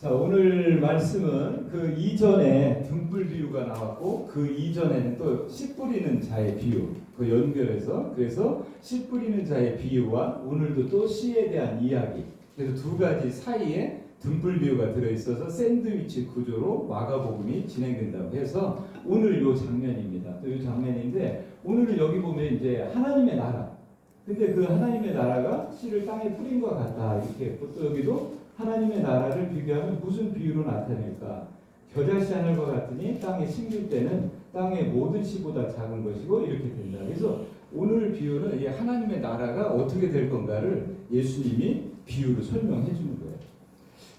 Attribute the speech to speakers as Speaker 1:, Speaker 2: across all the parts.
Speaker 1: 자, 오늘 말씀은 그 이전에 등불 비유가 나왔고 그 이전에는 또 씨 뿌리는 자의 비유 그 연결해서 그래서 씨 뿌리는 자의 비유와 오늘도 또 씨에 대한 이야기 그래서 두 가지 사이에 등불 비유가 들어있어서 샌드위치 구조로 마가복음이 진행된다고 해서 오늘 요 장면입니다. 또 요 장면인데 오늘은 여기 보면 이제 하나님의 나라 근데 그 하나님의 나라가 씨를 땅에 뿌린 것 같다 이렇게 또 여기도 하나님의 나라를 비교하면 무슨 비유로 나타낼까? 겨자씨 하늘과 같으니 땅에 심길 때는 땅의 모든 씨보다 작은 것이고 이렇게 된다. 그래서 오늘 비유는 이 하나님의 나라가 어떻게 될 건가를 예수님이 비유로 설명해 주는 거예요.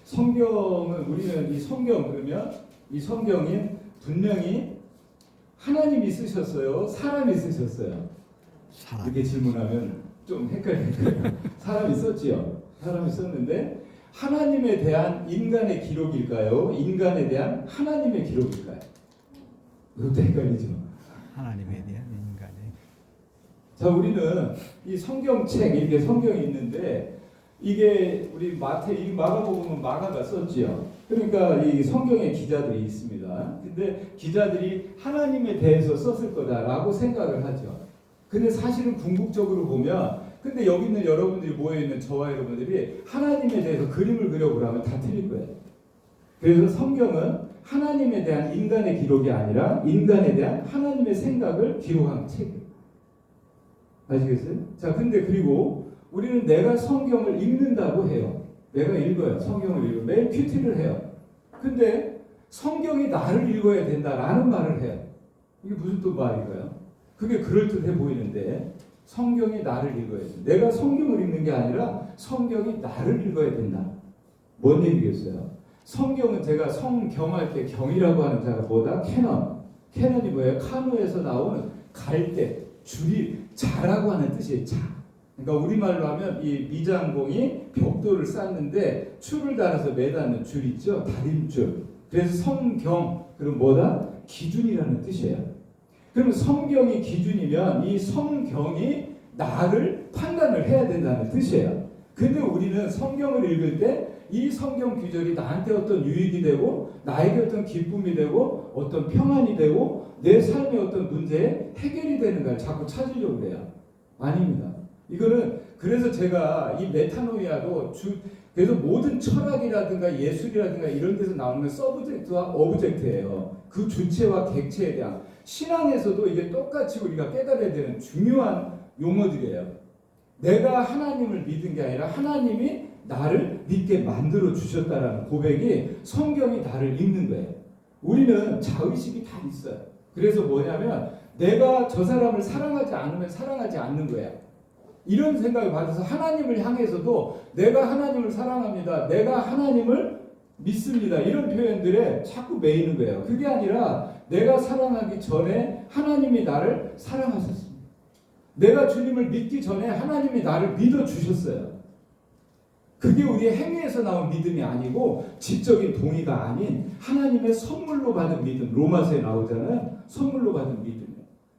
Speaker 1: 성경은 우리는 이 성경 그러면 이 성경이 분명히 하나님이 쓰셨어요? 사람이 쓰셨어요? 이렇게 질문하면 좀 헷갈릴 거예요. 사람이 썼지요. 사람이 썼는데 하나님에 대한 인간의 기록일까요? 인간에 대한 하나님의 기록일까요? 그것도 헷갈리죠.
Speaker 2: 하나님에 대한 인간의.
Speaker 1: 자, 우리는 이 성경책 이렇게 성경이 있는데 이게 우리 마가복음은 마가가 썼지요. 그러니까 이 성경에 기자들이 있습니다. 근데 기자들이 하나님에 대해서 썼을 거다라고 생각을 하죠. 근데 사실은 궁극적으로 보면 근데 여기 있는 여러분들이 모여있는 저와 여러분들이 하나님에 대해서 그림을 그려보라면 다 틀릴 거예요. 그래서 성경은 하나님에 대한 인간의 기록이 아니라 인간에 대한 하나님의 생각을 기록한 책이에요. 아시겠어요? 자, 근데 그리고 우리는 내가 성경을 읽는다고 해요. 내가 읽어요. 성경을 읽어요. 매일 큐티를 해요. 근데 성경이 나를 읽어야 된다라는 말을 해요. 이게 무슨 또 말인가요? 그게 그럴듯해 보이는데 성경이 나를 읽어야 돼. 내가 성경을 읽는 게 아니라 성경이 나를 읽어야 된다. 뭔 얘기겠어요? 성경은 제가 성경할 때 경이라고 하는 자가 뭐다? 캐논. 캐논이 뭐예요? 카누에서 나오는 갈대, 줄이 자라고 하는 뜻이에요. 자. 그러니까 우리말로 하면 이 미장공이 벽돌을 쌓는데 줄을 달아서 매다는 줄 있죠? 다림줄. 그래서 성경, 그럼 뭐다? 기준이라는 뜻이에요. 그러면 성경이 기준이면 이 성경이 나를 판단을 해야 된다는 뜻이에요. 근데 우리는 성경을 읽을 때 이 성경 규절이 나한테 어떤 유익이 되고 나에게 어떤 기쁨이 되고 어떤 평안이 되고 내 삶의 어떤 문제에 해결이 되는가를 자꾸 찾으려고 해요. 아닙니다. 이거는 그래서 제가 이 메타노이아도 그래서 모든 철학이라든가 예술이라든가 이런 데서 나오는 건 서브젝트와 오브젝트예요. 그 주체와 객체에 대한 신앙에서도 이게 똑같이 우리가 깨달아야 되는 중요한 용어들이에요. 내가 하나님을 믿은 게 아니라 하나님이 나를 믿게 만들어 주셨다라는 고백이 성경이 나를 읽는 거예요. 우리는 자의식이 다 있어요. 그래서 뭐냐면 내가 저 사람을 사랑하지 않으면 사랑하지 않는 거예요. 이런 생각을 받아서 하나님을 향해서도 내가 하나님을 사랑합니다. 내가 하나님을 믿습니다. 이런 표현들에 자꾸 매이는 거예요. 그게 아니라 내가 사랑하기 전에 하나님이 나를 사랑하셨습니다. 내가 주님을 믿기 전에 하나님이 나를 믿어주셨어요. 그게 우리의 행위에서 나온 믿음이 아니고 지적인 동의가 아닌 하나님의 선물로 받은 믿음. 로마서에 나오잖아요. 선물로 받은 믿음이에요.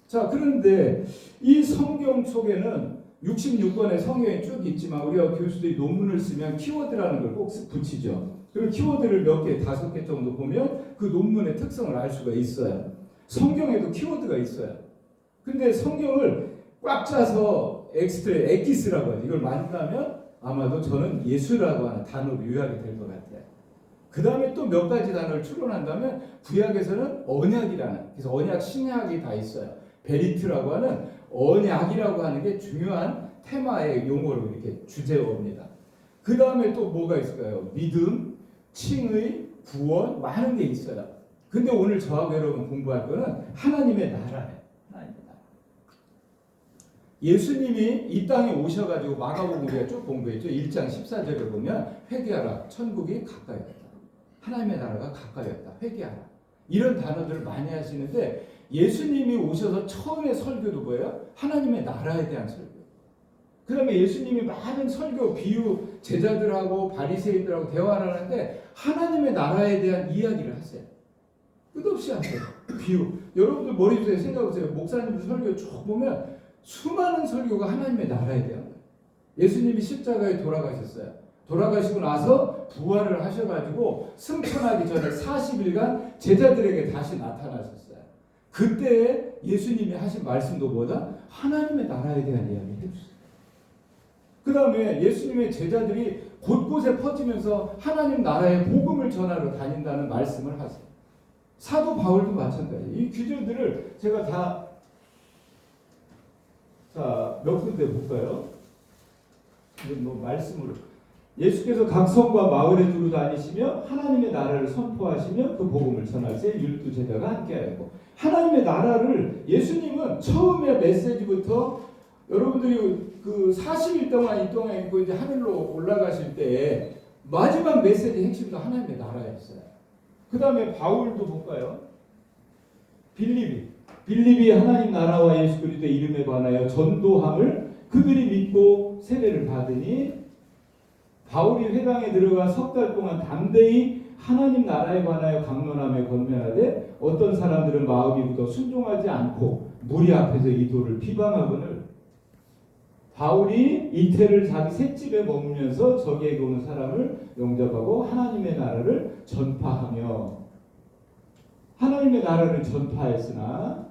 Speaker 1: 자, 그런데 이 성경 속에는 66권의 성경이 쭉 있지만 우리가 교수들이 논문을 쓰면 키워드라는 걸 꼭 붙이죠. 그리고 키워드를 몇 개, 5개 정도 보면 그 논문의 특성을 알 수가 있어요. 성경에도 키워드가 있어요. 근데 성경을 꽉 짜서 엑기스라고 하죠. 이걸 만나면 아마도 저는 예수라고 하는 단어로 요약이 될 것 같아요. 그 다음에 또 몇 가지 단어를 추론한다면 구약에서는 언약이라는, 그래서 언약 신약이 다 있어요. 베리트라고 하는 언약이라고 하는 게 중요한 테마의 용어로 이렇게 주제어입니다. 그 다음에 또 뭐가 있을까요? 믿음, 칭의, 구원, 많은 게 있어요. 근데 오늘 저하고 여러분 공부할 거는 하나님의 나라예요. 하나님의 나라. 예수님이 이 땅에 오셔가지고 마가복음 우리가 쭉 공부했죠. 1장 14절에 보면 회개하라, 천국이 가까이었다. 하나님의 나라가 가까이었다. 회개하라. 이런 단어들을 많이 하시는데 예수님이 오셔서 처음에 설교도 뭐예요? 하나님의 나라에 대한 설교. 그 다음에 예수님이 많은 설교, 비유, 제자들하고 바리새인들하고 대화를 하는데 하나님의 나라에 대한 이야기를 하세요. 끝없이 하세요. 비유. 여러분들 머릿속에 생각해보세요. 목사님들 설교 쭉 보면 수많은 설교가 하나님의 나라에 대한 거예요. 예수님이 십자가에 돌아가셨어요. 돌아가시고 나서 부활을 하셔가지고 승천하기 전에 40일간 제자들에게 다시 나타나셨어요. 그때 예수님이 하신 말씀도 뭐다? 하나님의 나라에 대한 이야기 해주셨어요. 그 다음에 예수님의 제자들이 곳곳에 퍼지면서 하나님 나라의 복음을 전하러 다닌다는 말씀을 하세요. 사도 바울도 마찬가지예요. 이 규절들을 제가 다 몇 군데 볼까요? 뭐 말씀으로 예수께서 각 성과 마을에 두루 다니시며 하나님의 나라를 선포하시며 그 복음을 전하세 율두 제자가 함께하였고 하나님의 나라를 예수님은 처음에 메시지부터 여러분들이 그 40일 동안 이 동안 있고 이제 하늘로 올라가실 때에 마지막 메시지 핵심도 하나님의 나라였어요. 그 다음에 바울도 볼까요? 빌립이 하나님 나라와 예수 그리스도의 이름에 관하여 전도함을 그들이 믿고 세례를 받으니 바울이 회당에 들어가 석 달 동안 담대히 하나님 나라에 관하여 강론하며 권면하되 어떤 사람들은 마음이 굳어 순종하지 않고 무리 앞에서 이 도를 비방하거늘 바울이 이태를 자기 셋집에 머물면서 저기에게 오는 사람을 영접하고 하나님의 나라를 전파하며 하나님의 나라를 전파했으나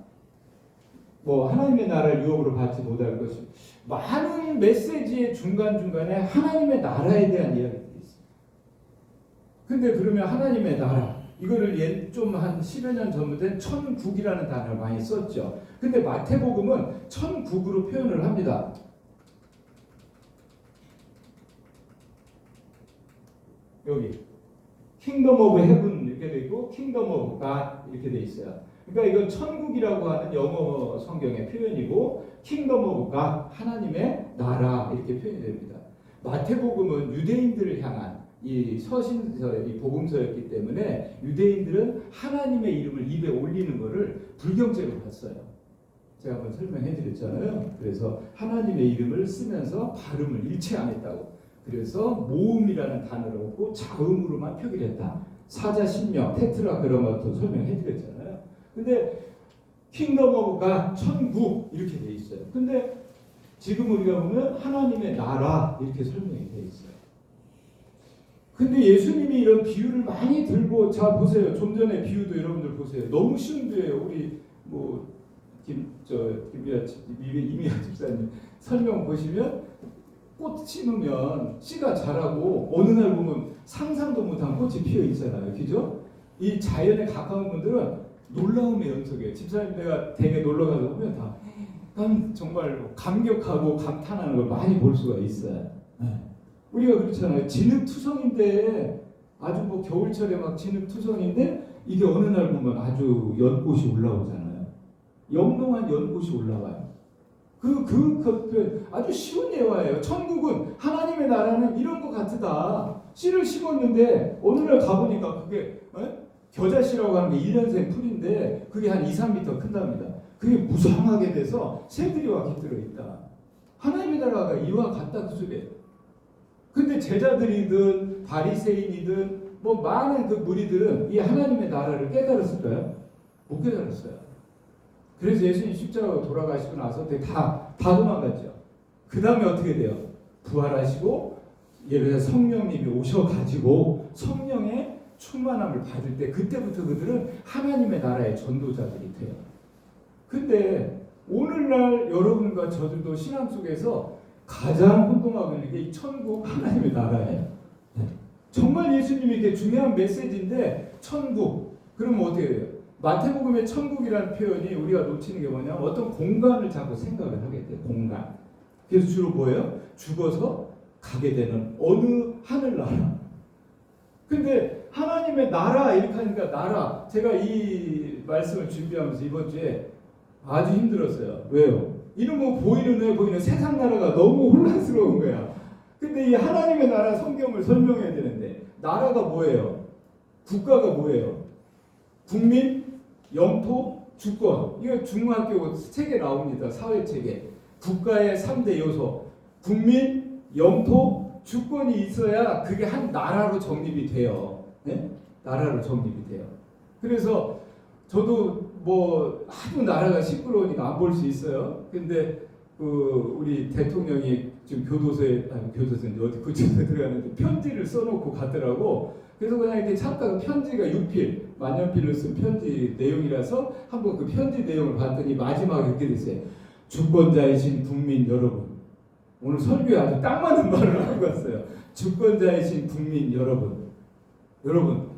Speaker 1: 하나님의 나라를 유업으로 받지 못할 것이 많은 메시지의 중간중간에 하나님의 나라에 대한 이야기들이 있어요. 근데 그러면 하나님의 나라 이거를 좀 한 10여 년 전부터 천국이라는 단어를 많이 썼죠. 근데 마태복음은 천국으로 표현을 합니다. 여기 킹덤 오브 헤븐 이렇게 돼 있고 킹덤 오브 갓 이렇게 돼 있어요. 그러니까 이건 천국이라고 하는 영어 성경의 표현이고 킹덤 오브 갓 하나님의 나라 이렇게 표현이 됩니다. 마태복음은 유대인들을 향한 이 서신서, 이 복음서였기 때문에 유대인들은 하나님의 이름을 입에 올리는 것을 불경죄로 봤어요. 제가 한번 설명해 드렸잖아요. 그래서 하나님의 이름을 쓰면서 발음을 일체 안 했다고. 그래서 모음이라는 단어를 얻고 자음으로만 표기를 했다. 사자 신명, 테트라그라마톤 설명해 드렸잖아요. 근데 킹덤 오브 갓, 천국 이렇게 돼 있어요. 근데 지금 우리가 보면 하나님의 나라 이렇게 설명이 돼 있어요. 근데 예수님이 이런 비유를 많이 들고 자 보세요. 좀 전에 비유도 여러분들 보세요. 너무 쉬운 비유예요. 우리 이미아 집사님 설명 보시면 꽃 심으면 씨가 자라고 어느 날 보면 상상도 못한 꽃이 피어 있잖아요. 그죠? 이 자연에 가까운 분들은 놀라움의 연속이에요. 집사님 내가 댁에 놀러 가서 보면 다 정말 감격하고 감탄하는 걸 많이 볼 수가 있어요. 네. 우리가 그렇잖아요. 진흙투성인데 아주 겨울철에 막 진흙투성인데 이게 어느 날 보면 아주 연꽃이 올라오잖아요. 영롱한 연꽃이 올라와요. 그 아주 쉬운 예화예요. 천국은 하나님의 나라는 이런 것 같다. 씨를 심었는데 어느 날 가보니까 그게 겨자씨라고 하는 게 1년생 풀인데 그게 한 2, 3m 큰답니다. 그게 무성하게 돼서 새들이 와 깃들어 있다. 하나님의 나라가 이와 같다 그 소리예요. 근데 제자들이든 바리새인이든 많은 그 무리들은 이 하나님의 나라를 깨달았을까요? 못 깨달았어요. 그래서 예수님 십자가로 돌아가시고 나서 다 도망갔죠. 그 다음에 어떻게 돼요? 부활하시고 예를 들어 성령님이 오셔가지고 성령의 충만함을 받을 때 그때부터 그들은 하나님의 나라의 전도자들이 돼요. 근데 오늘날 여러분과 저들도 신앙 속에서 가장 혼동하고 있는 게 이 천국 하나님의 나라예요. 정말 예수님이 이렇게 중요한 메시지인데 천국 그러면 어떻게 돼요? 마태복음의 천국이라는 표현이 우리가 놓치는 게 뭐냐면 어떤 공간을 자꾸 생각을 하게 돼요. 공간. 그래서 주로 뭐예요? 죽어서 가게 되는 어느 하늘나라. 근데 하나님의 나라 이렇게 하니까 나라. 제가 이 말씀을 준비하면서 이번 주에 아주 힘들었어요. 왜요? 이런 보이는 세상 나라가 너무 혼란스러운 거야. 근데 이 하나님의 나라 성경을 설명해야 되는데 나라가 뭐예요? 국가가 뭐예요? 국민, 영토, 주권. 이거 중학교 책에 나옵니다. 사회책에. 국가의 3대 요소. 국민, 영토, 주권이 있어야 그게 한 나라로 정립이 돼요. 네? 나라로 정립이 돼요. 그래서 저도 아주 나라가 시끄러우니까 안 볼 수 있어요. 근데 우리 대통령이 지금 교도소에 어디 구치소에 들어가는데 편지를 써놓고 갔더라고. 그래서 그냥 이렇게 찾다가 편지가 유필 만년필로 쓴 편지 내용이라서 한번 그 편지 내용을 봤더니 마지막에 이렇게 됐어요. 주권자이신 국민 여러분. 오늘 설교에 아주 딱 맞는 말을 하고 갔어요. 주권자이신 국민 여러분. 여러분,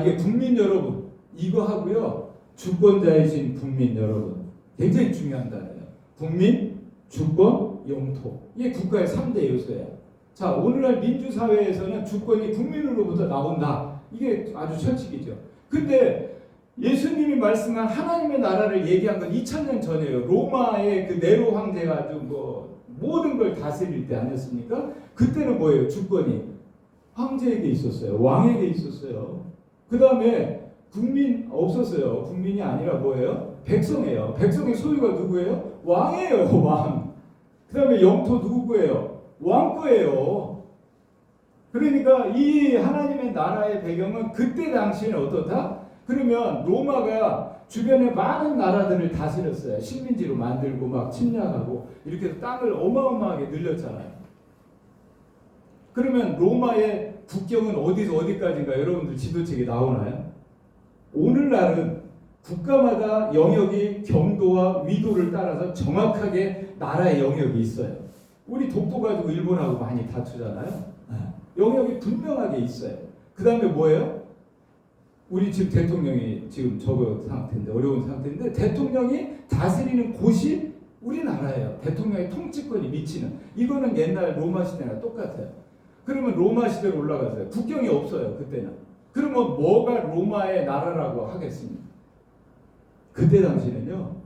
Speaker 1: 이게 국민 여러분 이거 하고요. 주권자이신 국민 여러분. 굉장히 중요한 단어예요. 국민, 주권, 영토. 이게 국가의 3대 요소예요. 자, 오늘날 민주사회에서는 주권이 국민으로부터 나온다. 이게 아주 철칙이죠. 근데 예수님이 말씀한 하나님의 나라를 얘기한 건 2000년 전이에요. 로마의 그 네로 황제가 아주 모든 걸 다스릴 때 아니었습니까? 그때는 뭐예요? 주권이 황제에게 있었어요. 왕에게 있었어요. 그 다음에 국민 없었어요. 국민이 아니라 뭐예요? 백성이에요. 백성의 소유가 누구예요? 왕이에요. 왕. 그 다음에 영토 누구 거예요? 왕 거예요. 그러니까 이 하나님의 나라의 배경은 그때 당시에는 어떻다? 그러면 로마가 주변에 많은 나라들을 다스렸어요. 식민지로 만들고 막 침략하고 이렇게 해서 땅을 어마어마하게 늘렸잖아요. 그러면 로마의 국경은 어디서 어디까지인가 여러분들 지도책에 나오나요? 오늘날은 국가마다 영역이 경도와 위도를 따라서 정확하게 나라의 영역이 있어요. 우리 독도 가지고 일본하고 많이 다투잖아요. 영역이 분명하게 있어요. 그 다음에 뭐예요? 우리 지금 대통령이 지금 저거 상태인데 어려운 상태인데 대통령이 다스리는 곳이 우리나라예요. 대통령의 통치권이 미치는. 이거는 옛날 로마 시대랑 똑같아요. 그러면 로마 시대로 올라가세요. 국경이 없어요. 그때는. 그러면 뭐가 로마의 나라라고 하겠습니까? 그때 당시는요.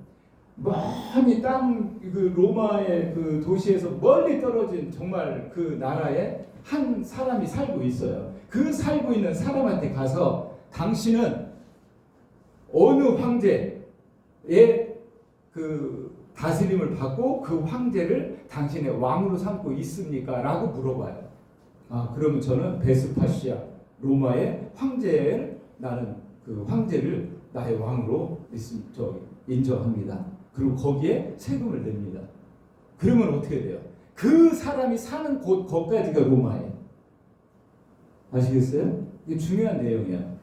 Speaker 1: 많이 그 로마의 그 도시에서 멀리 떨어진 정말 그 나라에 한 사람이 살고 있어요. 그 살고 있는 사람한테 가서 당신은 어느 황제의 그 다스림을 받고 그 황제를 당신의 왕으로 삼고 있습니까? 라고 물어봐요. 그러면 저는 베스파시아 로마의 황제를 나는 그 황제를 나의 왕으로 인정합니다. 그리고 거기에 세금을 냅니다. 그러면 어떻게 돼요? 그 사람이 사는 곳까지가 로마예요. 아시겠어요? 이게 중요한 내용이야.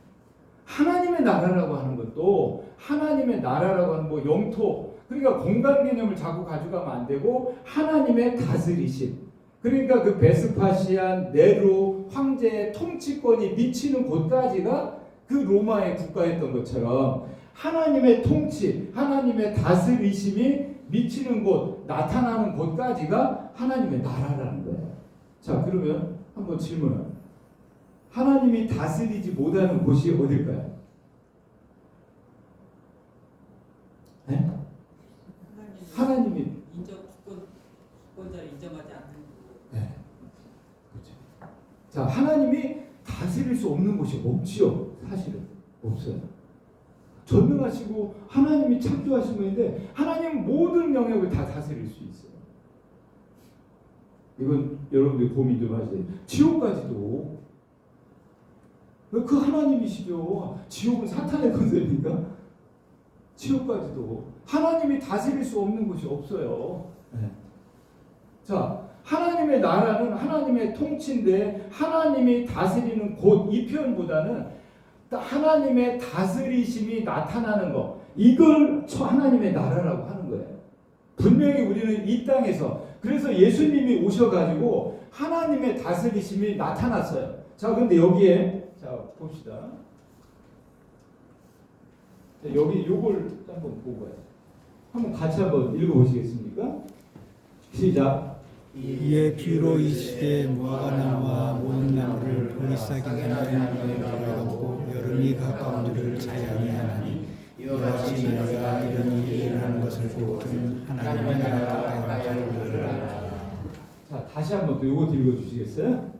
Speaker 1: 하나님의 나라라고 하는 것도 하나님의 나라라고 하는 영토 그러니까 공간 개념을 자꾸 가져가면 안 되고 하나님의 다스리심 그러니까 그 베스파시안 네로 황제의 통치권이 미치는 곳까지가 그 로마의 국가였던 것처럼 하나님의 통치, 하나님의 다스리심이 미치는 곳, 나타나는 곳까지가 하나님의 나라라는 거예요. 자, 그러면 한번 질문을. 하나님이 다스리지 못하는 곳이 어딜까요? 네? 하나님이
Speaker 3: 주권자를 인정하지 않는 곳.
Speaker 1: 네. 그렇죠. 자, 하나님이 다스릴 수 없는 곳이 없지요. 사실은 없어요. 전능하시고 하나님이 창조하신 분인데 하나님은 모든 영역을 다 다스릴 수 있어요. 이건 여러분들 고민 좀 하세요. 지옥까지도 그 하나님이시죠. 지옥은 사탄의 건설입니까? 지옥까지도 하나님이 다스릴 수 없는 곳이 없어요. 네. 자, 하나님의 나라는 하나님의 통치인데 하나님이 다스리는 곳 이 표현보다는 하나님의 다스리심이 나타나는 것 이걸 하나님의 나라라고 하는 거예요. 분명히 우리는 이 땅에서 그래서 예수님이 오셔가지고 하나님의 다스리심이 나타났어요. 자, 그런데 여기에 자 봅시다. 여기 요걸 한번 보고 가요. 한번 같이 한번 읽어보시겠습니까? 시작.
Speaker 2: 이에 비로 이 시대에 무화과 나무와 모든 나무를 보리싹이 나는 겨울이 없고 여름이 가까운 줄을 자연히 하나니 이와 같이 너희가 이런 일이 일어나는 것을 보거든 하나님의 나라가 가까이 오리라.
Speaker 1: 자, 다시 한번 또 요거 읽어주시겠어요?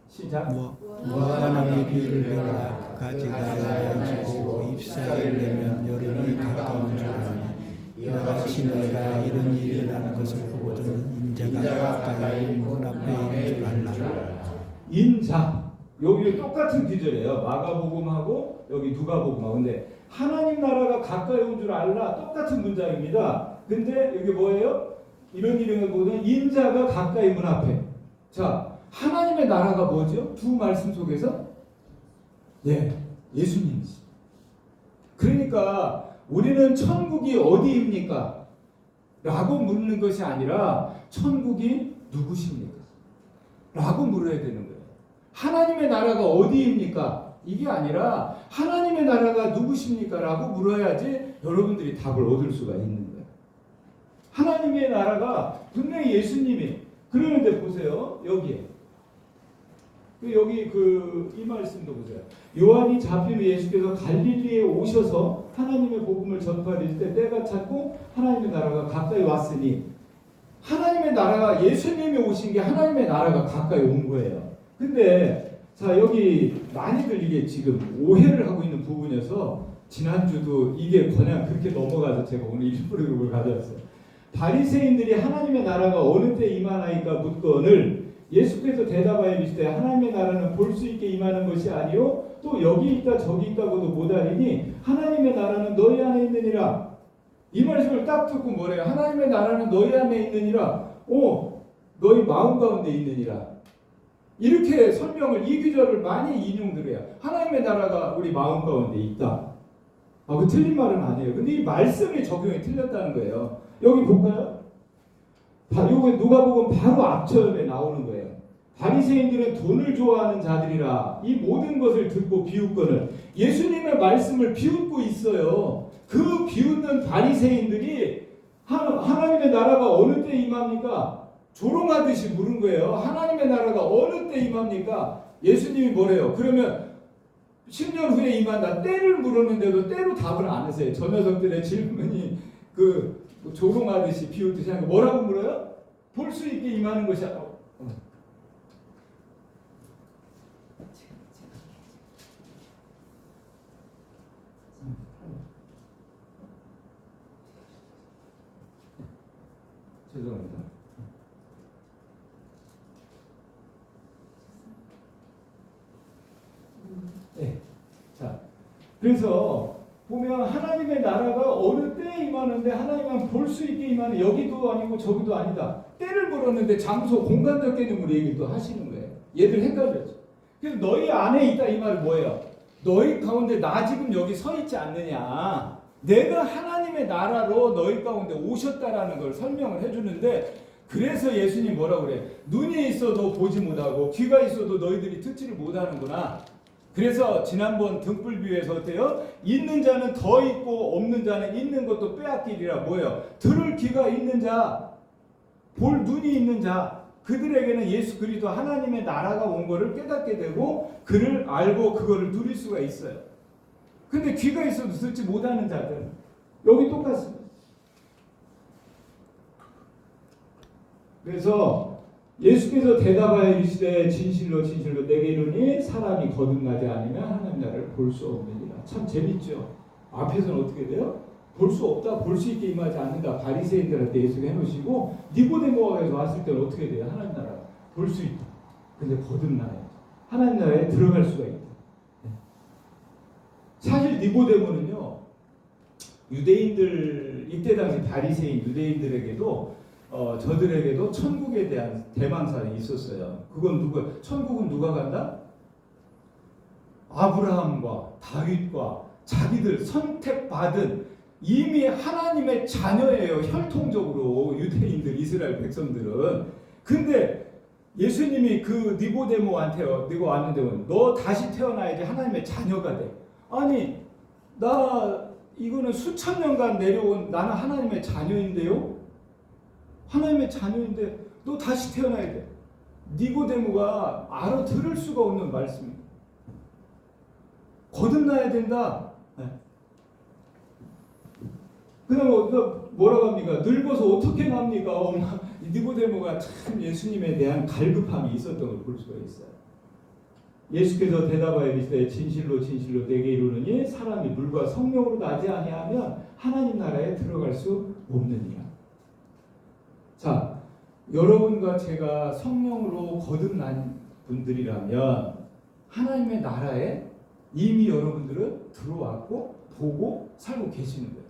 Speaker 1: 시작.
Speaker 2: 무화과 나무의 비유를 배우라. 가지가 나아지고 잎사귀를 내면 여름이 가까운 줄 아니 이와 같이 너희가 이런 일이 일어나는 것을 보거든 인자가 가까이 문 앞에 있는 줄 알라.
Speaker 1: 인자 여기 똑같은 구절이에요. 마가복음하고 여기 누가복음하고 근데 하나님 나라가 가까이 온 줄 알라 똑같은 문장입니다. 근데 여기 뭐예요? 이런 이름을 보면 인자가 가까이 문 앞에. 자, 하나님의 나라가 뭐죠? 두 말씀 속에서 예수님이시. 그러니까 우리는 천국이 어디입니까? 라고 묻는 것이 아니라 천국이 누구십니까? 라고 물어야 되는 거예요. 하나님의 나라가 어디입니까? 이게 아니라 하나님의 나라가 누구십니까? 라고 물어야지 여러분들이 답을 얻을 수가 있는 거예요. 하나님의 나라가 분명히 예수님이 그러는데 보세요. 여기에 여기 이 말씀도 보세요. 요한이 잡힌 후 예수께서 갈릴리에 오셔서 하나님의 복음을 전파하실 때 때가 찼고 하나님의 나라가 가까이 왔으니 하나님의 나라가 예수님이 오신 게 하나님의 나라가 가까이 온 거예요. 근데 자 여기 많이들 이게 지금 오해를 하고 있는 부분에서 지난주도 이게 그냥 그렇게 넘어가서 제가 오늘 일부러 이걸 가져왔어요. 바리새인들이 하나님의 나라가 어느 때 임하나이까 묻거늘 예수께서 대답하여 이르시되 하나님의 나라는 볼 수 있게 임하는 것이 아니요 또 여기 있다 저기 있다고도 못하리니 하나님의 나라는 너희 안에 있느니라. 이 말씀을 딱 듣고 뭐래요? 하나님의 나라는 너희 안에 있느니라. 너희 마음 가운데 있느니라. 이렇게 설명을 이 구절을 많이 인용드려요. 하나님의 나라가 우리 마음 가운데 있다. 그 틀린 말은 아니에요. 근데 이 말씀의 적용이 틀렸다는 거예요. 여기 볼까요? 요거 누가복음 바로 앞절에 나오는 거예요. 바리새인들은 돈을 좋아하는 자들이라 이 모든 것을 듣고 비웃거늘. 예수님의 말씀을 비웃고 있어요. 그 비웃는 바리새인들이 하나님의 나라가 어느 때 임합니까? 조롱하듯이 물은 거예요. 하나님의 나라가 어느 때 임합니까? 예수님이 뭐래요? 그러면 10년 후에 임한다. 때를 물었는데도 때로 답을 안 하세요. 저 녀석들의 질문이 조롱하듯이 비웃듯이 하는 거 뭐라고 물어요? 볼 수 있게 임하는 것이 죄송합니다. 네. 자, 그래서 보면 하나님의 나라가 어느 때에 임하는데 하나님은 볼 수 있게 임하는 여기도 아니고 저기도 아니다. 때를 물었는데 장소, 공간적 개념으로 얘기도 하시는 거예요. 얘들 헷갈렸죠. 그래서 너희 안에 있다 이 말은 뭐예요? 너희 가운데 나 지금 여기 서 있지 않느냐. 내가 하나님의 나라로 너희 가운데 오셨다라는 걸 설명을 해주는데 그래서 예수님 뭐라고 그래? 눈이 있어도 보지 못하고 귀가 있어도 너희들이 듣지를 못하는구나. 그래서 지난번 등불비유에서 어때요? 있는 자는 더 있고 없는 자는 있는 것도 빼앗기리라. 뭐예요? 들을 귀가 있는 자, 볼 눈이 있는 자, 그들에게는 예수 그리스도 하나님의 나라가 온 거를 깨닫게 되고 그를 알고 그거를 누릴 수가 있어요. 근데 귀가 있어도 듣지 못하는 자들 여기 똑같습니다. 그래서 예수께서 대답하여 이르시되 진실로 진실로 내게 이르니 사람이 거듭나지 않으면 하나님 나라를 볼 수 없느니라. 참 재밌죠. 앞에서는 어떻게 돼요? 볼 수 없다, 볼 수 있게 임하지 않는다. 바리새인들한테 예수가 해놓으시고 니고데모에서 왔을 때는 어떻게 돼요? 하나님 나라 볼 수 있다. 근데 거듭나요. 하나님 나라에 들어갈 수가 있다. 사실 니고데모는요 유대인들 이때 당시 바리새인 유대인들에게도 저들에게도 천국에 대한 대망상이 있었어요. 그건 천국은 누가 간다? 아브라함과 다윗과 자기들 선택받은 이미 하나님의 자녀예요. 혈통적으로 유대인들 이스라엘 백성들은. 근데 예수님이 그 니고데모한테 왔는데 너 다시 태어나야지 하나님의 자녀가 돼. 아니 이거는 수천 년간 내려온 나는 하나님의 자녀인데요. 하나님의 자녀인데 너 다시 태어나야 돼. 니고데모가 알아들을 수가 없는 말씀입니다. 거듭나야 된다. 네. 그다음에 뭐라고 합니까? 늙어서 어떻게 납니까? 니고데모가 참 예수님에 대한 갈급함이 있었던 걸 볼 수가 있어요. 예수께서 대답하여 이르시되 진실로 진실로 내게 이르노니 사람이 물과 성령으로 나지 아니하면 하나님 나라에 들어갈 수 없느니라. 자, 여러분과 제가 성령으로 거듭난 분들이라면 하나님의 나라에 이미 여러분들은 들어왔고 보고 살고 계시는 거예요.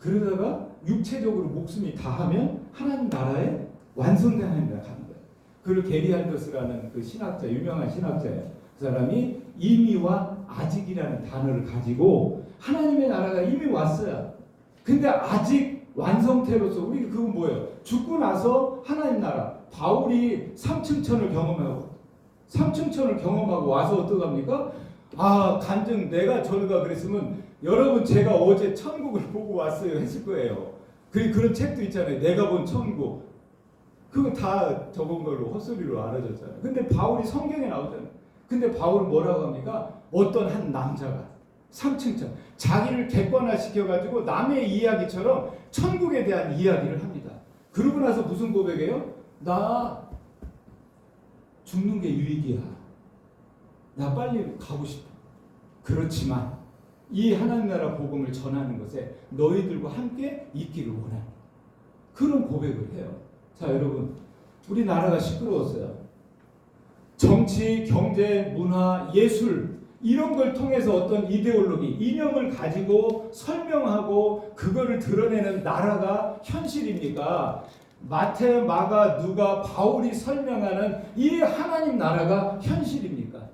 Speaker 1: 그러다가 육체적으로 목숨이 다하면 하나님 나라에 완성된 하나님 나라 가는 거예요. 그걸 게리 할더스라는 그 신학자, 유명한 신학자예요. 그 사람이 이미와 아직이라는 단어를 가지고 하나님의 나라가 이미 왔어요. 근데 아직 완성태로서 우리 그건 뭐예요? 죽고 나서 하나님 나라. 바울이 삼층천을 경험하고 와서 어떡합니까? 아, 간증 내가 저가 그랬으면 여러분 제가 어제 천국을 보고 왔어요 했을 거예요. 그런 책도 있잖아요. 내가 본 천국. 그거 다 적은 걸로 헛소리로 알아졌잖아요. 근데 바울이 성경에 나오잖아요. 근데 바울은 뭐라고 합니까? 어떤 한 남자가 삼층천 자기를 객관화시켜가지고 남의 이야기처럼 천국에 대한 이야기를 합니다. 그러고 나서 무슨 고백해요? 나 죽는 게 유익이야. 나 빨리 가고 싶어. 그렇지만 이 하나님 나라 복음을 전하는 것에 너희들과 함께 있기를 원해. 그런 고백을 해요. 자, 여러분, 우리나라가 시끄러웠어요. 정치, 경제, 문화, 예술 이런 걸 통해서 어떤 이데올로기, 이념을 가지고 설명하고 그거를 드러내는 나라가 현실입니까? 마태, 마가, 누가, 바울이 설명하는 이 하나님 나라가 현실입니까?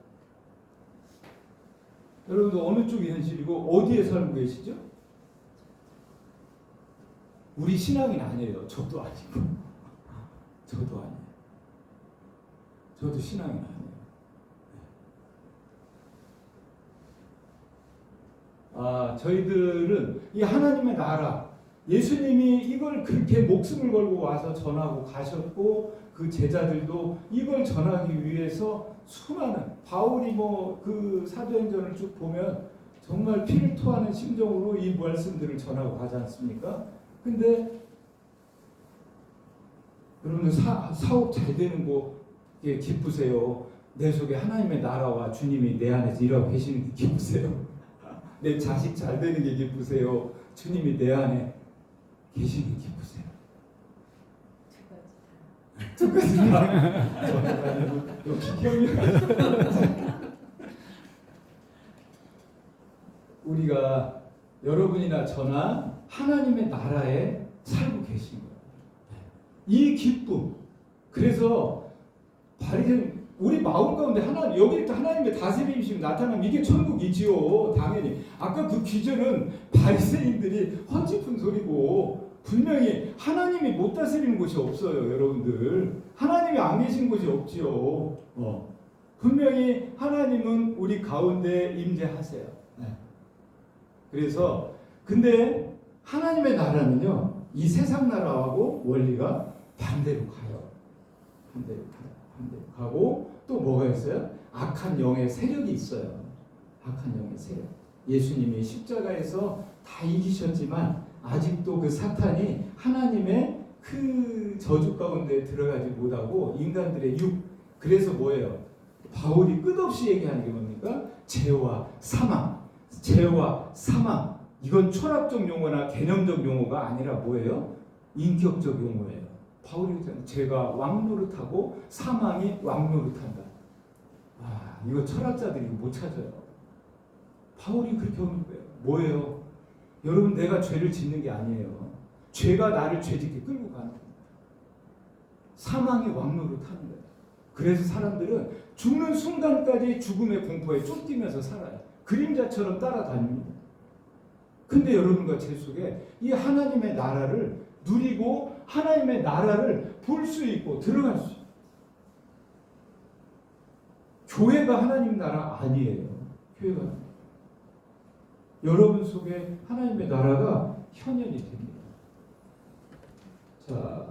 Speaker 1: 여러분들 어느 쪽이 현실이고 어디에 살고 계시죠? 우리 신앙인 아니에요. 저도 아니고. 저도 아니에요. 저도 신앙인 아니에요. 저희들은 이 하나님의 나라, 예수님이 이걸 그렇게 목숨을 걸고 와서 전하고 가셨고 그 제자들도 이걸 전하기 위해서 수많은 바울이 그 사도행전을 쭉 보면 정말 피를 토하는 심정으로 이 말씀들을 전하고 가지 않습니까? 근데 여러분들 사업 잘 되는 거 기쁘세요. 내 속에 하나님의 나라와 주님이 내 안에서 일하고 계시는 게 기쁘세요. 내 자식 잘 되는 게 기쁘세요. 주님이 내 안에 계시는 게 기쁘세요. 두 가지 다. 역시 우리가 여러분이나 저나 하나님의 나라에 살고 계신 거예요. 이 기쁨. 그래서 바리새인 우리 마음 가운데 여기부터 하나님의 다스림심이 나타나면 이게 천국이지요. 당연히. 아까 그 기절은 바리새인들이 헛짚은 소리고 분명히 하나님이 못 다스리는 곳이 없어요. 여러분들. 하나님이 안 계신 곳이 없지요. 분명히 하나님은 우리 가운데 임재하세요. 네. 그래서 근데 하나님의 나라는요. 이 세상 나라하고 원리가 반대로 가요. 반대로 가고 또 뭐가 있어요? 악한 영의 세력이 있어요. 악한 영의 세력. 예수님이 십자가에서 다 이기셨지만 아직도 그 사탄이 하나님의 그 저주 가운데 들어가지 못하고 인간들의 그래서 뭐예요? 바울이 끝없이 얘기하는 게 뭡니까? 죄와 사망. 이건 철학적 용어나 개념적 용어가 아니라 뭐예요? 인격적 용어예요. 바울이 죄가 왕노릇하고 사망이 왕노릇한다. 이거 철학자들이 못 찾아요. 바울이 그렇게 오는 거예요. 뭐예요? 여러분 내가 죄를 짓는 게 아니에요. 죄가 나를 죄짓게 끌고 가는 겁니다. 사망이 왕노릇하는 거예요. 그래서 사람들은 죽는 순간까지 죽음의 공포에 쫓기면서 살아요. 그림자처럼 따라다닙니다. 근데 여러분과 제 속에 이 하나님의 나라를 누리고 하나님의 나라를 볼 수 있고 들어갈 수 있고 교회가 하나님 나라 아니에요. 교회가 여러분 속에 하나님의 나라가 현현이 됩니다. 자,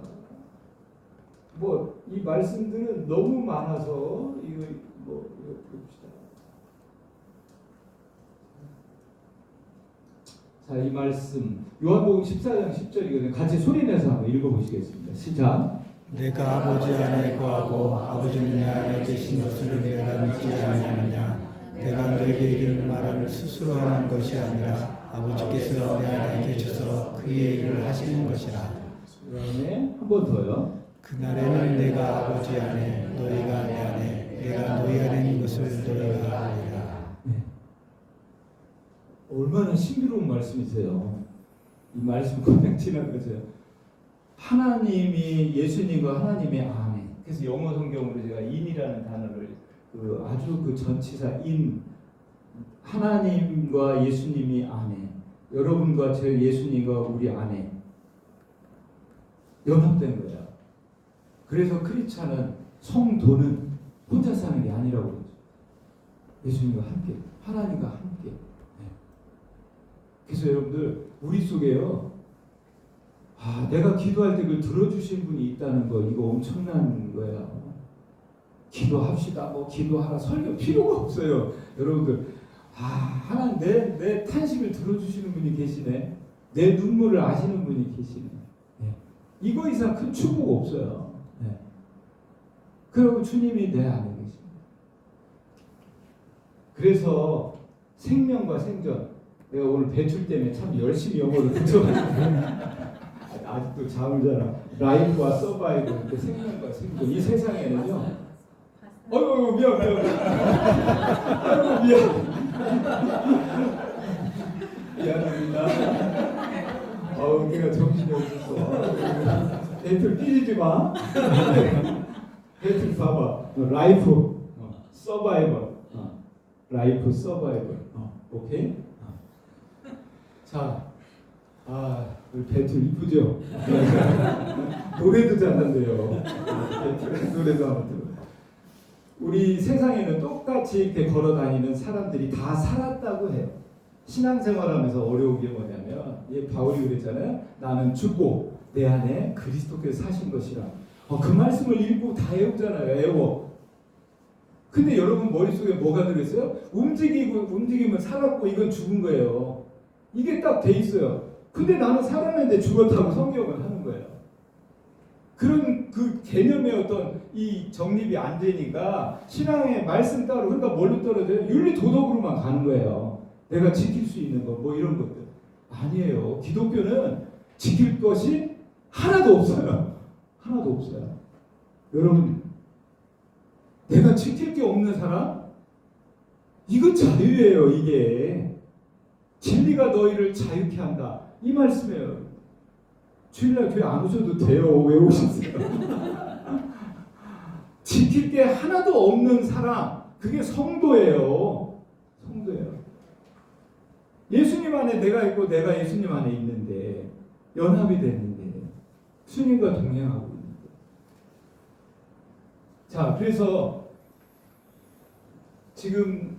Speaker 1: 이 말씀들은 너무 많아서 이거 봅시다. 자, 이 말씀 요한복음 14장 10절이거든요. 같이 소리내서 한번 읽어보시겠습니다. 시작.
Speaker 2: 내가 아버지 안에 거하고 아버지는 내 안에 계신 것을 내가 믿지 아니하느냐. 내가 너에게 이르는 말을 스스로 하는 것이 아니라 아버지께서 내 안에 계셔서 그의 일을 하시는 것이라.
Speaker 1: 그다음에 한 번 더요.
Speaker 2: 그날에는 내가 아버지 안에 너희가 내 안에 내가 너희 안에 있는 것을 너희가 알리라. 얼마나 신비로운 말씀이세요. 이 말씀 그냥 지나가세요.
Speaker 1: 하나님이 예수님과 하나님의 아멘. 그래서 영어 성경으로 제가 인이라는 단어를 아주 그 전치사 인 하나님과 예수님이 아멘. 여러분과 제 예수님과 우리 안에 연합된 거야. 그래서 크리스찬은 성도는 혼자 사는 게 아니라고 그러죠. 예수님과 함께, 하나님과 함께. 네. 그래서 여러분들 우리 속에요. 내가 기도할 때 그걸 들어주신 분이 있다는 거 이거 엄청난 거예요. 기도합시다. 뭐 기도하라 설교 필요가 없어요. 여러분들 하나님 내 탄식을 들어주시는 분이 계시네. 내 눈물을 아시는 분이 계시네. 네. 이거 이상 큰 축복 없어요. 네. 그리고 주님이 내 안에 계십니다. 그래서 생명과 생존. 내가 오늘 배출 때문에 참 열심히 영어를 붙여가지고 아직도 잠을 자라. 라이프와 서바이벌, 생명과 생존. 이 세상에는요. 어이구 미안. 아이고 미안합니다. 내가 정신이 없었어. 배틀 삐지지 마. 배틀 봐봐. 라이프 서바이벌. 라이프 서바이벌. 오케이? 자, 우리 배틀 이쁘죠? 노래도 잘한대요. 배틀 노래도 한번 들어. 우리 세상에는 똑같이 이렇게 걸어 다니는 사람들이 다 살았다고 해요. 신앙생활하면서 어려운 게 뭐냐면, 바울이 그랬잖아요. 나는 죽고 내 안에 그리스도께서 사신 것이라. 그 말씀을 읽고 다 외우잖아요. 외워. 근데 여러분 머릿속에 뭐가 들어있어요? 움직이면 살았고 이건 죽은 거예요. 이게 딱 돼 있어요. 근데 나는 살았는데 죽었다고 성경을 하는 거예요. 그런 그 개념의 어떤 이 정립이 안 되니까 신앙의 말씀 따로 그러니까 뭘로 떨어져요? 윤리 도덕으로만 가는 거예요. 내가 지킬 수 있는 거 뭐 이런 것들 아니에요. 기독교는 지킬 것이 하나도 없어요. 하나도 없어요. 여러분 내가 지킬 게 없는 사람? 이거 자유예요. 이게 진리가 너희를 자유케 한다. 이 말씀이에요. 주일날 교회 안 오셔도 돼요. 왜 오셨어요? 지킬 게 하나도 없는 사람, 그게 성도예요. 성도예요. 예수님 안에 내가 있고 내가 예수님 안에 있는데 연합이 됐는데 주님과 동행하고 있는데. 자, 그래서 지금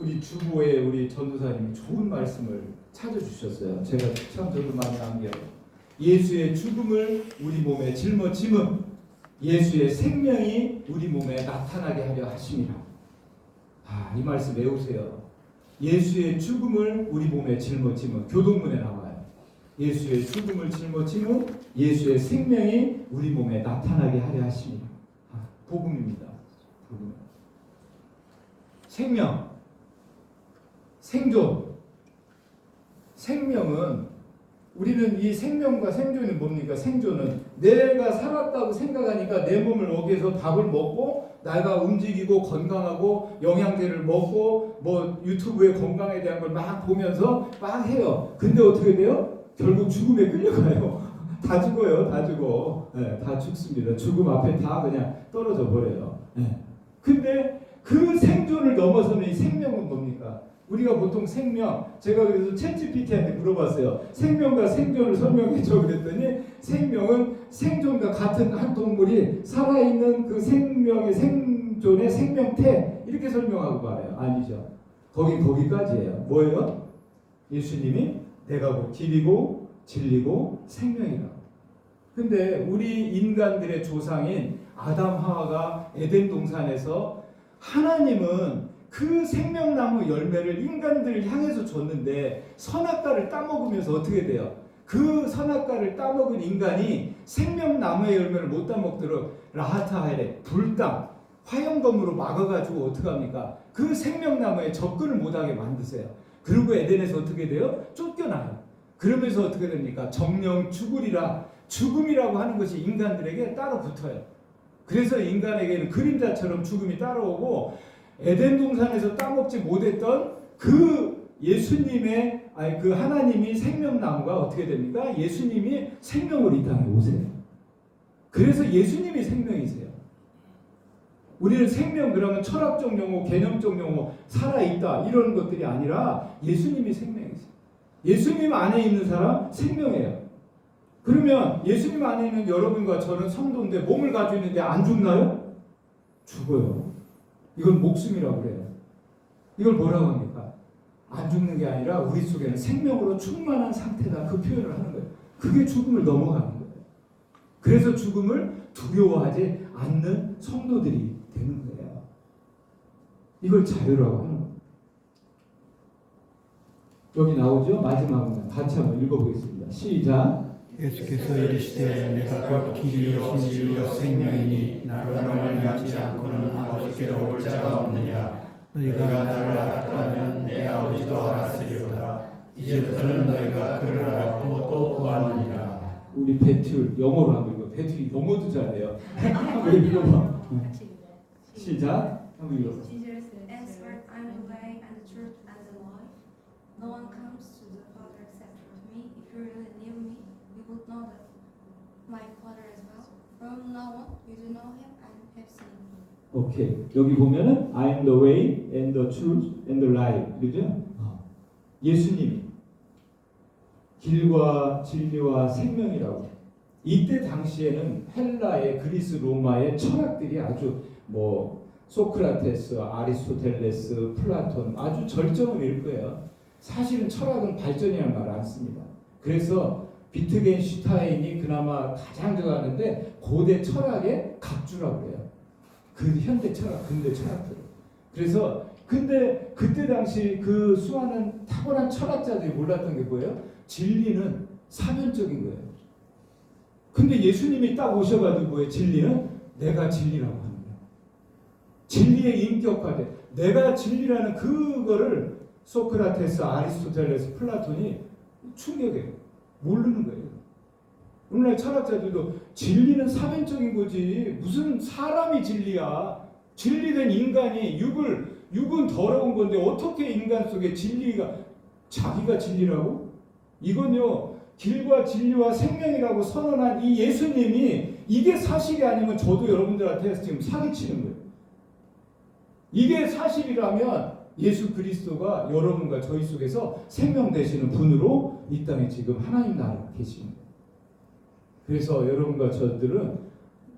Speaker 1: 우리 주보에 우리 전도사님이 좋은 말씀을 찾아주셨어요. 제가 참 저도 많이 안겨요. 예수의 죽음을 우리 몸에 짊어짐은 예수의 생명이 우리 몸에 나타나게 하려 하심이라. 이 말씀 외우세요. 예수의 죽음을 우리 몸에 짊어짐은 교동문에 나와요. 예수의 죽음을 짊어짐은 예수의 생명이 우리 몸에 나타나게 하려 하심이라. 복음입니다. 복음. 생명, 생존. 생명은 우리는 이 생명과 생존이 뭡니까? 생존은 내가 살았다고 생각하니까 내 몸을 먹여서 밥을 먹고 내가 움직이고 건강하고 영양제를 먹고 뭐 유튜브에 건강에 대한 걸 막 보면서 막 해요. 근데 어떻게 돼요? 결국 죽음에 끌려가요. 다 죽어요. 다 죽어. 네, 다 죽습니다. 죽음 앞에 다 그냥 떨어져 버려요. 네. 근데 그 생존을 넘어서는 이 생명은 뭡니까? 우리가 보통 생명, 제가 그래서 챗GPT한테 물어봤어요. 생명과 생존을 설명해줘 그랬더니 생명은 생존과 같은 한 동물이 살아있는 그 생명의 생존의 생명태 이렇게 설명하고 말해요. 아니죠. 거기까지예요. 뭐예요? 예수님이 내가 곧 길이고 진리고 생명이라고. 근데 우리 인간들의 조상인 아담 하와가 에덴 동산에서 하나님은 그 생명나무 열매를 인간들을 향해서 줬는데 선악과를 따먹으면서 어떻게 돼요? 그 선악과를 따먹은 인간이 생명나무의 열매를 못 따먹도록 라하타하레 불당 화염검으로 막아가지고 어떻게 합니까? 그 생명나무에 접근을 못하게 만드세요. 그리고 에덴에서 어떻게 돼요? 쫓겨나요. 그러면서 어떻게 됩니까? 정령 죽으리라. 죽음이라고 하는 것이 인간들에게 따로 붙어요. 그래서 인간에게는 그림자처럼 죽음이 따라오고 에덴 동산에서 따먹지 못했던 그 예수님의 그 하나님이 생명나무가 어떻게 됩니까? 예수님이 생명으로 이 땅에 오세요. 그래서 예수님이 생명이세요. 우리는 생명 그러면 철학적 용어, 개념적 용어, 살아있다 이런 것들이 아니라 예수님이 생명이세요. 예수님 안에 있는 사람 생명이에요. 그러면 예수님 안에 있는 여러분과 저는 성도인데 몸을 가지고 있는데 안 죽나요? 죽어요. 이건 목숨이라고 그래요. 이걸 뭐라고 합니까? 안 죽는 게 아니라 우리 속에는 생명으로 충만한 상태다. 그 표현을 하는 거예요. 그게 죽음을 넘어가는 거예요. 그래서 죽음을 두려워하지 않는 성도들이 되는 거예요. 이걸 자유라고 하는 거예요. 여기 나오죠? 마지막으로 같이 한번 읽어보겠습니다. 시작.
Speaker 2: 예수께서 이르시되 내가 곧 길이요 진리요 생명이니 나로 말미암지 않고는 아버지께로 올 자가 없느냐. 너희가 나를 알았다면 내 아버지도 알았으리로다. 이제부터는 너희가 그를 알았고 또 보았느니라.
Speaker 1: 우리 배틀 영어로 한번 읽어. 배틀이 영어도 잘해요. 한번 읽어봐. 시작. 한번 읽어봐.
Speaker 4: Jesus answered, I am the way and the truth and the life. No one comes to the Father except through me. If you really knew me, you would know that my Father as well. From now on, you do know him and have seen him.
Speaker 1: 오케이. 여기 보면은 I am the way and the truth and the life. 그죠? 예수님이 길과 진리와 생명이라고. 이때 당시에는 헬라의 그리스 로마의 철학들이 아주 뭐 소크라테스, 아리스토텔레스, 플라톤 아주 절정을 이룰 거예요. 사실은 철학은 발전이라는 말을 안 씁니다. 그래서 비트겐슈타인이 그나마 가장 좋아하는데 고대 철학의 갑주라고 해요. 그 현대 철학, 근대 철학들. 그래서 근데 그때 당시 그 수많은 탁월한 철학자들이 몰랐던 게 뭐예요? 진리는 사변적인 거예요. 근데 예수님이 딱 오셔가지고 뭐예요? 진리는 내가 진리라고 하는 거예요. 진리의 인격화돼. 내가 진리라는 그거를 소크라테스, 아리스토텔레스, 플라톤이 충격해요. 모르는 거예요. 오늘날 철학자들도 진리는 사변적인 거지 무슨 사람이 진리야. 진리된 인간이 육은 더러운 건데 어떻게 인간 속에 진리가 자기가 진리라고? 이건요 길과 진리와 생명이라고 선언한 이 예수님이 이게 사실이 아니면 저도 여러분들한테 지금 사기치는 거예요. 이게 사실이라면 예수 그리스도가 여러분과 저희 속에서 생명 되시는 분으로 이 땅에 지금 하나님 나라에 계시는 거예요. 그래서 여러분과 저들은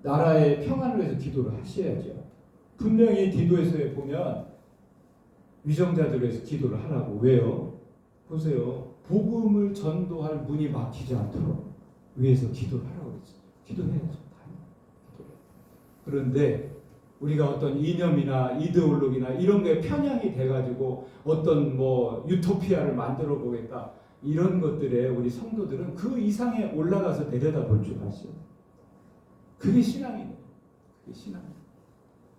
Speaker 1: 나라의 평안을 위해서 기도를 하셔야죠. 분명히 디도에서 보면 위정자들을 위해서 기도를 하라고. 왜요? 보세요. 복음을 전도할 문이 막히지 않도록 위해서 기도를 하라고 그랬어요. 기도해야죠. 그런데 우리가 어떤 이념이나 이데올로기나 이런 게 편향이 돼가지고 어떤 뭐 유토피아를 만들어 보겠다 이런 것들에 우리 성도들은 그 이상에 올라가서 내려다볼 줄 아시죠? 그게 신앙이에요. 그게 신앙이에요.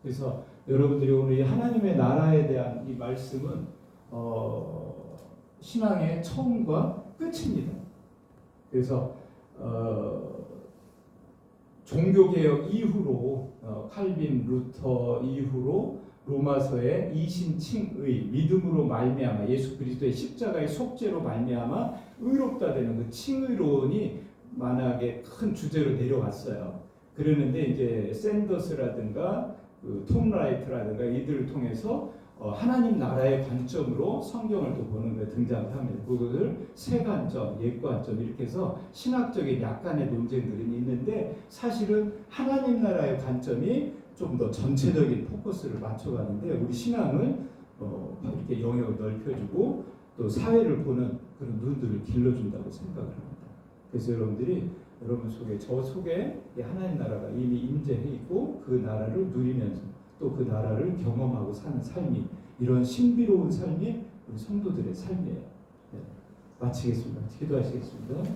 Speaker 1: 그래서 여러분들이 오늘 이 하나님의 나라에 대한 이 말씀은 신앙의 처음과 끝입니다. 그래서 종교개혁 이후로 칼빈, 루터 이후로 로마서의 이신칭의 믿음으로 말미암아 예수 그리스도의 십자가의 속죄로 말미암아 의롭다 되는 그 칭의론이 만약에 큰 주제로 내려왔어요. 그러는데 이제 샌더스라든가 톰 라이트라든가 이들을 통해서 하나님 나라의 관점으로 성경을 또 보는 데 등장을 합니다. 그것을 세관점, 옛관점 이렇게 해서 신학적인 약간의 논쟁들이 있는데 사실은 하나님 나라의 관점이 좀 더 전체적인 포커스를 맞춰가는데 우리 신앙을 이렇게 영역을 넓혀주고 또 사회를 보는 그런 눈들을 길러준다고 생각을 합니다. 그래서 여러분들이 여러분 속에 저 속에 하나님 나라가 이미 임재해 있고 그 나라를 누리면서 또 그 나라를 경험하고 사는 삶이 이런 신비로운 삶이 우리 성도들의 삶이에요. 네. 마치겠습니다. 기도하시겠습니다.